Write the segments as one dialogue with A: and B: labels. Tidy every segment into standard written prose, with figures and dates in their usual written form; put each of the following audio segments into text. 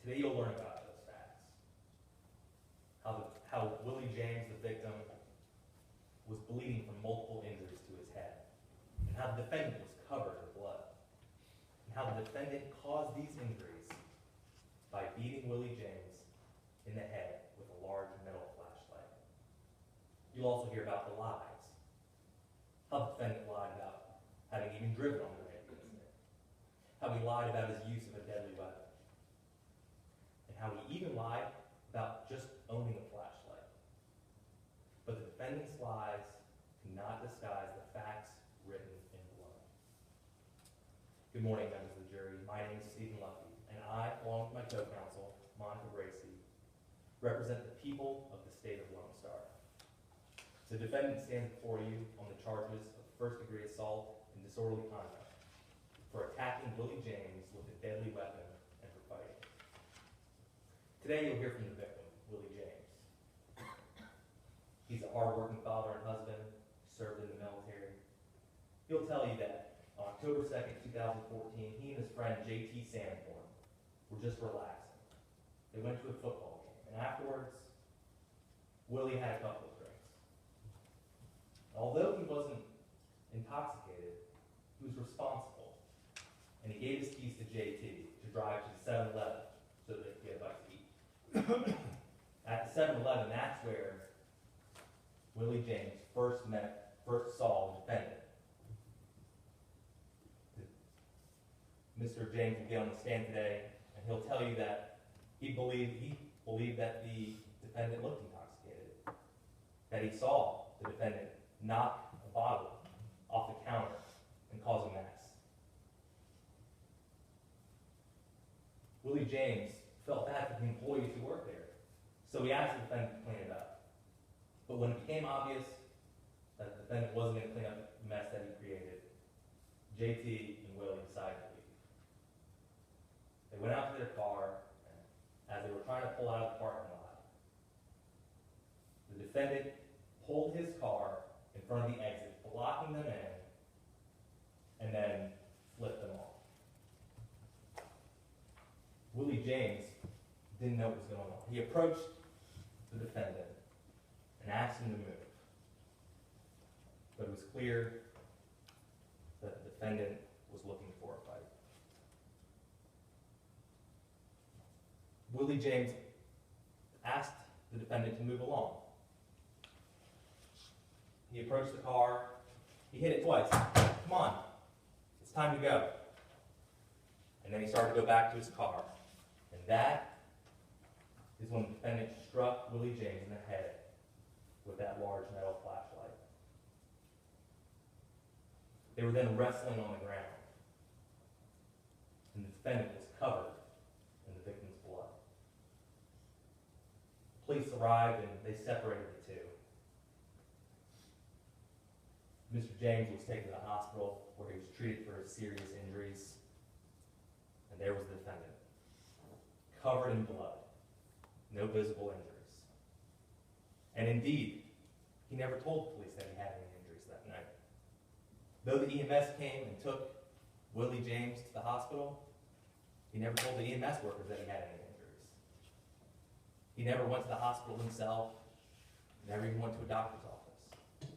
A: Today you'll learn about those facts. How Willie James, the victim, was bleeding from multiple injuries to his head, and how the defendant was covered in blood, and how the defendant caused these injuries by beating Willie James in the head with a large metal flashlight. You'll also hear about the lies. How the defendant lied about having even driven on the night of the incident. How he lied about his use of a deadly weapon. And how he even lied about just owning a flashlight. But the defendant's lies cannot disguise the facts written in blood. Good morning, members of the jury. My name is Stephen Lucky, and I, along with my co-counsel, Monica Bracey, represent the people of the state of Lone Star. The defendant stands before you on the charges of first-degree assault and disorderly conduct for attacking Willie James with a deadly weapon and for fighting. Today you'll hear from the victim, Willie James. He's a hard-working father and husband, served in the military. He'll tell you that on October 2nd, 2014, he and his friend J.T. Sanborn were just relaxing. They went to a football game, and afterwards, Willie had a couple of drinks. Although he wasn't intoxicated, he was responsible, and he gave his keys to JT to drive to the 7-Eleven so that they could get a bite to eat. At the 7-Eleven, that's where Willie James first saw the defendant. Mr. James will get on the stand today, and he'll tell you that he believed that the defendant looked intoxicated, that he saw the defendant knock a bottle off the counter and cause a mess. Willie James felt bad for the employees who worked there, so he asked the defendant to clean it up. But when it became obvious that the defendant wasn't going to clean up the mess that he created, JT and Willie decided to leave. They went out to their car, and as they were trying to pull out of the parking lot, the defendant pulled his car in front of the exit, blocking them in, and then flipped them off. Willie James didn't know what was going on. He approached the defendant and asked him to move. But it was clear that the defendant was looking for a fight. Willie James asked the defendant to move along. He approached the car. He hit it twice. Come on, it's time to go. And then he started to go back to his car. And that is when the defendant struck Willie James in the head with that large metal flashlight. They were then wrestling on the ground. And the defendant was covered in the victim's blood. Police arrived and they separated the two. Mr. James was taken to the hospital where he was treated for his serious injuries. And there was the defendant, covered in blood, no visible injuries. And indeed, he never told the police that he had any injuries that night. Though the EMS came and took Willie James to the hospital, he never told the EMS workers that he had any injuries. He never went to the hospital himself, never even went to a doctor's office.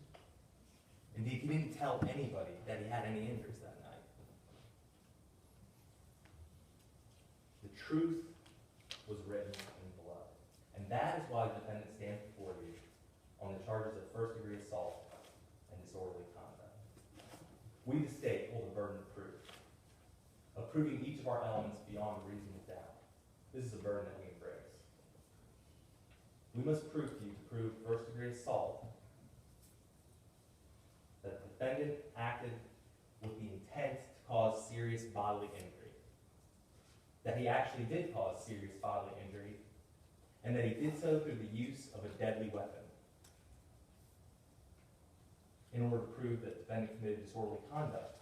A: Indeed, he didn't tell anybody that he had any injuries that night. The truth was written in blood. And that is why the defendant stands before you on the charges of first-degree assault and disorderly conduct. We, the state, hold the burden of proof, of proving each of our elements beyond reasonable doubt. This is a burden that we embrace. We must prove to you to prove first-degree assault that the defendant acted with the intent to cause serious bodily injury, that he actually did cause serious bodily injury, and that he did so through the use of a deadly weapon. In order to prove that the defendant committed disorderly conduct,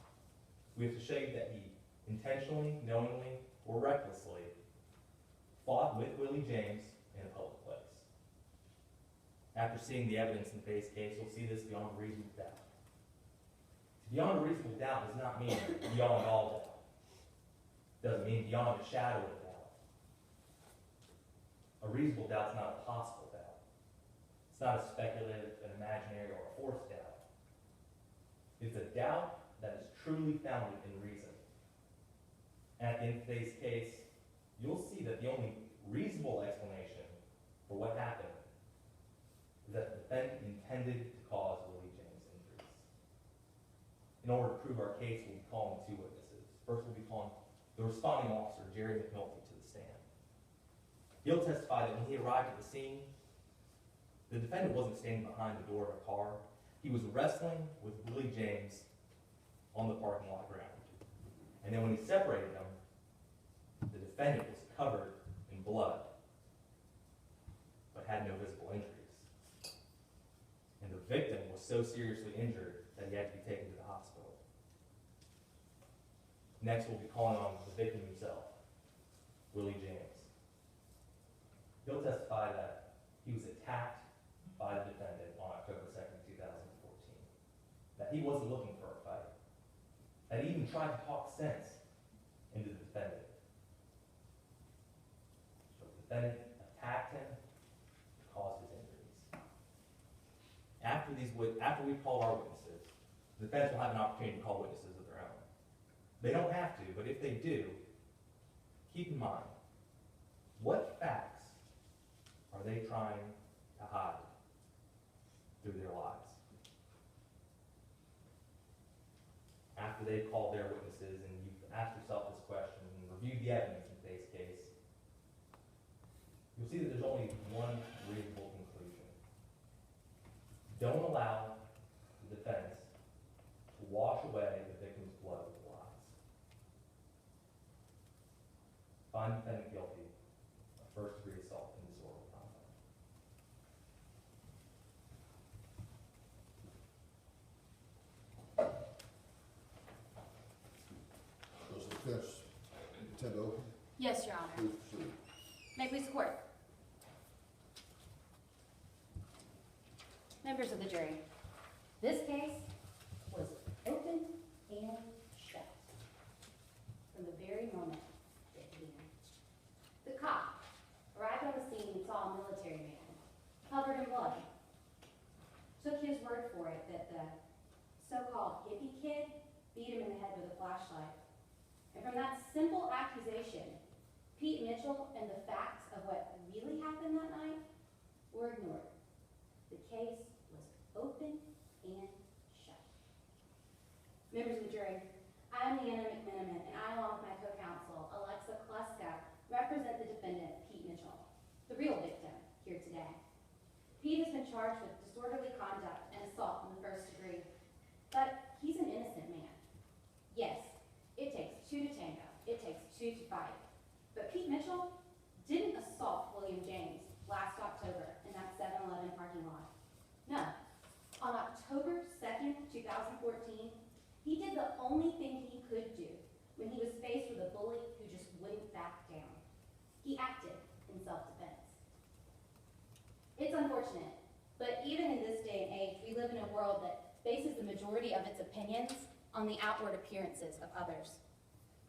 A: we have to show you that he intentionally, knowingly, or recklessly fought with Willie James in a public place. After seeing the evidence in the base case, you'll see this beyond reasonable doubt. Beyond a reasonable doubt does not mean beyond all doubt. It doesn't mean beyond a shadow of doubt. A reasonable doubt's not a possible doubt. It's not a speculative, an imaginary, or a forced doubt. It's a doubt that is truly founded in reason. And at the end of today's case, you'll see that the only reasonable explanation for what happened is that the defendant intended to cause Willie James injuries. In order to prove our case, we'll be calling two witnesses. First, we'll be calling the responding officer, Jerry McNulty, to the stand. He'll testify that when he arrived at the scene, the defendant wasn't standing behind the door of a car. He was wrestling with Willie James on the parking lot ground. And then when he separated them, the defendant was covered in blood, but had no visible injuries. And the victim was so seriously injured that he had to be taken to the hospital. Next, we'll be calling on the victim himself, Willie James. He'll testify that he was attacked by the defendant on October 2nd, 2014. That he wasn't looking for a fight. That he even tried to talk sense into the defendant. So the defendant attacked him to cause his injuries. After we've called our witnesses, the defense will have an opportunity to call witnesses of their own. They don't have to, but if they do, keep in mind, what facts are they trying to hide through their lies? After they've called their witnesses and you've asked yourself this question and reviewed the evidence in today's case, you'll see that there's only one reasonable conclusion. Don't allow the defense to wash away the victim's blood with lies. Find the defendant guilty of first-degree assault and disorderly conduct.
B: Does the defense intend to open?
C: Yes, Your Honor.
B: Please proceed.
C: May I please court? Members of the jury, this case was open and shut from the very moment it began. The cop arrived on the scene and saw a military man covered in blood. Took his word for it that the so-called hippie kid beat him in the head with a flashlight. And from that simple accusation, Pete Mitchell and the facts of what really happened that night were ignored. The case was open and shut. Members of the jury, I am Leanna McMenamin, and I, along with my co-counsel, Alexa Kleska, represent the defendant, Pete Mitchell, the real victim here today. Pete has been charged with disorderly conduct and assault in the first degree, but he's an innocent man. Yes, it takes two to tango. It takes two to fight. But Pete Mitchell didn't assault William James last October in that 7-Eleven parking lot. No. On October 2nd, 2014, he did the only thing he could do when he was faced with a bully who just wouldn't back down. He acted in self-defense. It's unfortunate, but even in this day and age, we live in a world that bases the majority of its opinions on the outward appearances of others.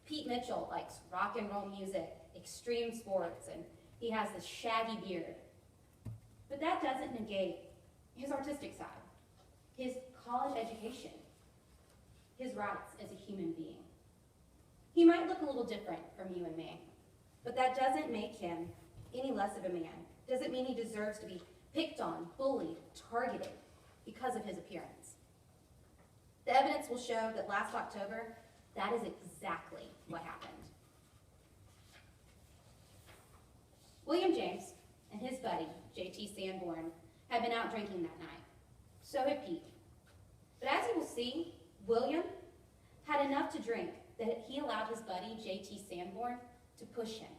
C: Pete Mitchell likes rock and roll music, extreme sports, and he has this shaggy beard. But that doesn't negate his artistic side, his college education, his rights as a human being. He might look a little different from you and me, but that doesn't make him any less of a man. Doesn't mean he deserves to be picked on, bullied, targeted because of his appearance. The evidence will show that last October, that is exactly what happened. William James and his buddy, J.T. Sanborn, had been out drinking that night. So had Pete. But as you will see, William had enough to drink that he allowed his buddy, J.T. Sanborn, to push him,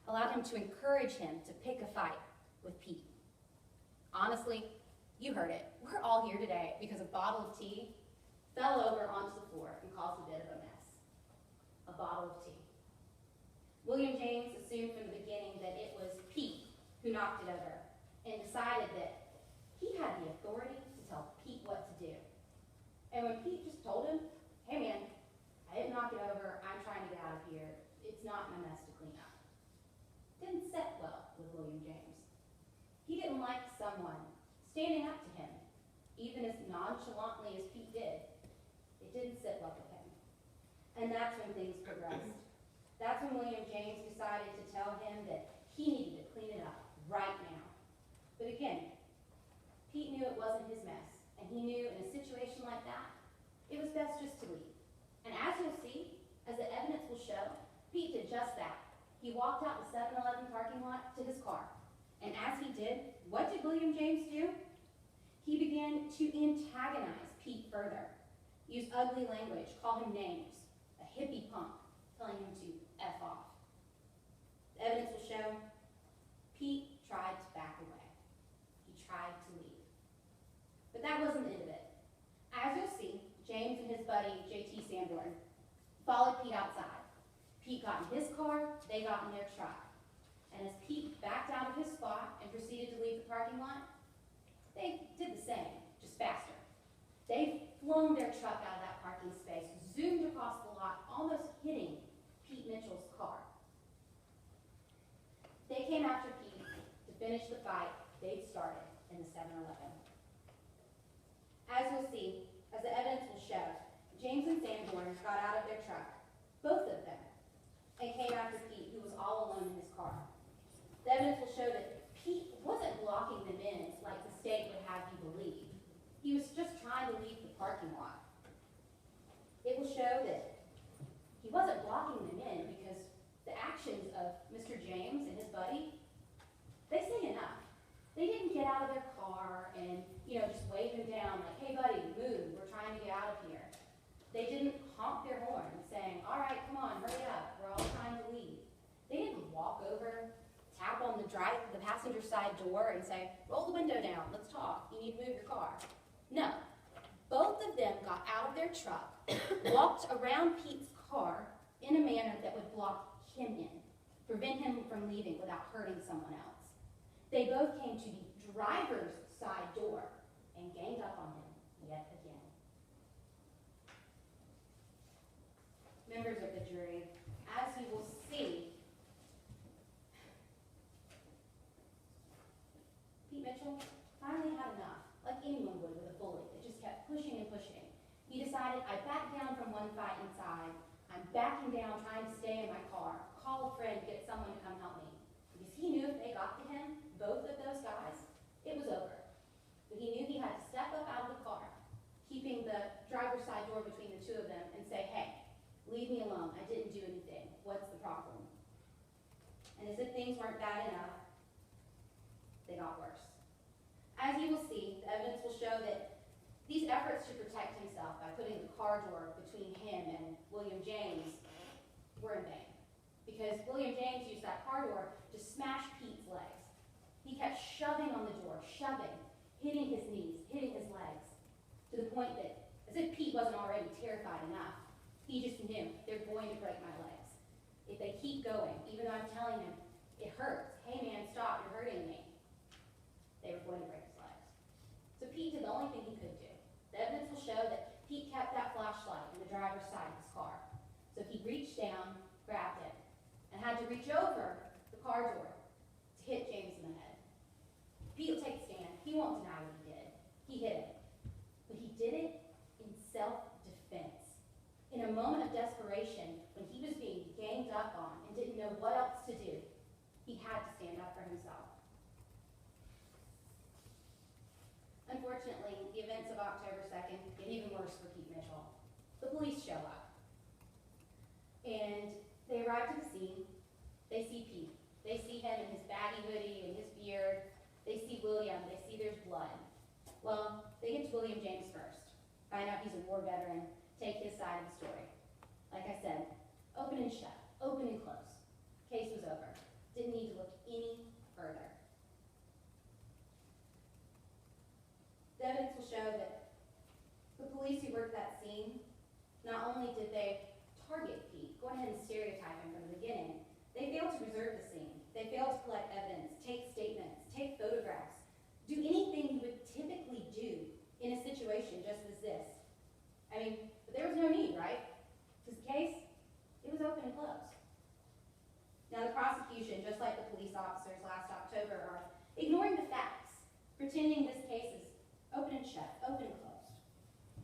C: allowed him to encourage him to pick a fight with Pete. Honestly, you heard it. We're all here today because a bottle of tea fell over onto the floor and caused a bit of a mess. A bottle of tea. William James assumed from the beginning that it was Pete who knocked it over and decided that he had the authority to tell Pete what to do. And when Pete just told him, hey man, I didn't knock it over, I'm trying to get out of here, it's not my mess to clean up. Didn't set well with William even like someone standing up to him, even as nonchalantly as Pete did. It didn't sit well with him. And that's when things progressed. That's when William James decided to tell him that he needed to clean it up right now. But again, Pete knew it wasn't his mess, and he knew in a situation like that, it was best just to leave. And as you'll see, as the evidence will show, Pete did just that. He walked out the 7-Eleven parking lot to his car. And as he did, what did William James do? He began to antagonize Pete further, use ugly language, call him names, a hippie punk, telling him to F off. The evidence will show Pete tried to back away. He tried to leave. But that wasn't the end of it. As you'll see, James and his buddy, JT Sanborn, followed Pete outside. Pete got in his car, they got in their truck. And as Pete backed out of his spot and proceeded to leave the parking lot, they did the same, just faster. They flung their truck out of that parking space, zoomed across the lot, almost hitting Pete Mitchell's car. They came after Pete to finish the fight they'd started in the 7-Eleven. As you'll see, as the evidence will show, James and Sanborn got out of their truck, both of them, and came after Pete, who was all alone in his car. The evidence will show that Pete wasn't blocking them in like the state would have you believe. He was just trying to leave the parking lot. It will show that he wasn't blocking them in because the actions of Mr. James and his buddy, they say enough. They didn't get out of their car and, just wave him down like, hey buddy, move, we're trying to get out of here. They didn't honk their horn saying, all right, come on, hurry up, we're all trying to leave. They didn't walk over, tap on the passenger side door and say, roll the window down, let's talk, you need to move your car. No, both of them got out of their truck, walked around Pete's car in a manner that would block him in, prevent him from leaving without hurting someone else. They both came to the driver's side door and ganged up on him yet again. Members of the jury, as you will see, Pete Mitchell finally had enough, like anyone would with a bully that just kept pushing and pushing. He decided, I backed down from one fight inside. I'm backing down, trying to stay in my car. Call a friend, get someone to come help me. Because he knew if they got to him, both of those guys, it was over. But he knew he had to step up out of the car, keeping the driver's side door between the two of them, and say, hey, leave me alone. I didn't do anything. What's the problem? And as if things weren't bad enough, they got worse. As you will see, the evidence will show that these efforts to protect himself by putting the car door between him and William James were in vain. Because William James used that car door to smash Pete's legs. He kept shoving on the door, shoving, hitting his knees, hitting his legs, to the point that, as if Pete wasn't already terrified enough, he just knew they're going to break my legs. If they keep going, even though I'm telling him, it hurts. Hey man, stop, you're hurting me. They were going to break his legs. So Pete did the only thing he could do. The evidence will show that Pete kept that flashlight in the driver's side of his car. So he reached down, grabbed it, and had to reach over the car door to hit James in the head. Pete will take a stand. He won't deny what he did. He hit him. But he did it in self-defense. In a moment of desperation, when he was being ganged up on and didn't know what else to do, he had to stand up for himself. Unfortunately, the events of October 2nd get even worse for Pete Mitchell. The police show up. And they arrive to the scene. They see Pete. They see him in his baggy hoodie and his beard. They see William. They see there's blood. Well, they get to William James first. Find out he's a war veteran. Take his side of the story. Like I said, open and shut. Open and close. Case was over. Didn't need to look any further. The evidence will show that the police who worked that scene, not only did they target Pete, go ahead and stereotype him from the beginning, they failed to preserve the scene. They failed to collect evidence, take statements, take photographs, do anything you would typically do in a situation just as this. I mean, but there was no need, right? Because the case, it was open and closed. Now the prosecution, just like the police officers last October, are ignoring the facts. pretending this case is open and shut, open and closed.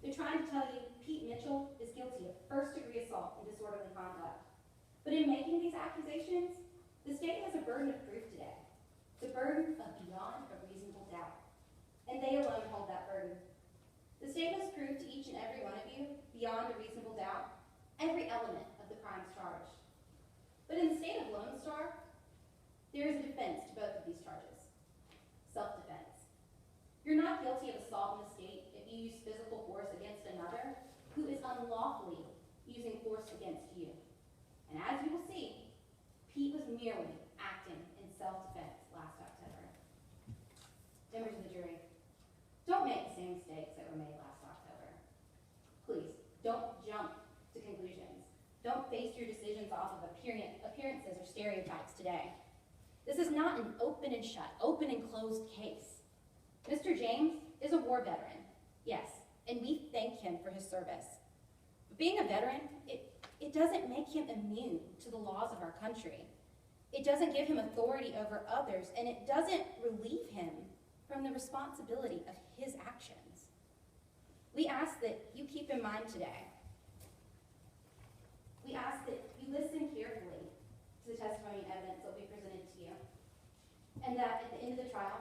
C: They're trying to tell you Pete Mitchell is guilty of first-degree assault and disorderly conduct. But in making these accusations, the state has a burden of proof today. The burden of beyond a reasonable doubt. And they alone hold that burden. The state must prove to each and every one of you, beyond a reasonable doubt, every element of the crimes charged. But in the state of Lone Star, there is a defense to both of these charges. Self-defense. You're not guilty of assault in the state if you use physical force against another who is unlawfully using force against you. And as you will see, Pete was merely acting in self-defense last October. Members of the jury, don't make the same mistakes that were made last October. Please, don't jump to conclusions. Don't base your decisions off of appearances or stereotypes today. This is not an open and shut, open and closed case. Mr. James is a war veteran, yes, and we thank him for his service. But being a veteran, it doesn't make him immune to the laws of our country. It doesn't give him authority over others, and it doesn't relieve him from the responsibility of his actions. We ask that you keep in mind today. We ask that you listen carefully to the testimony and evidence that will be presented to you, and that at the end of the trial,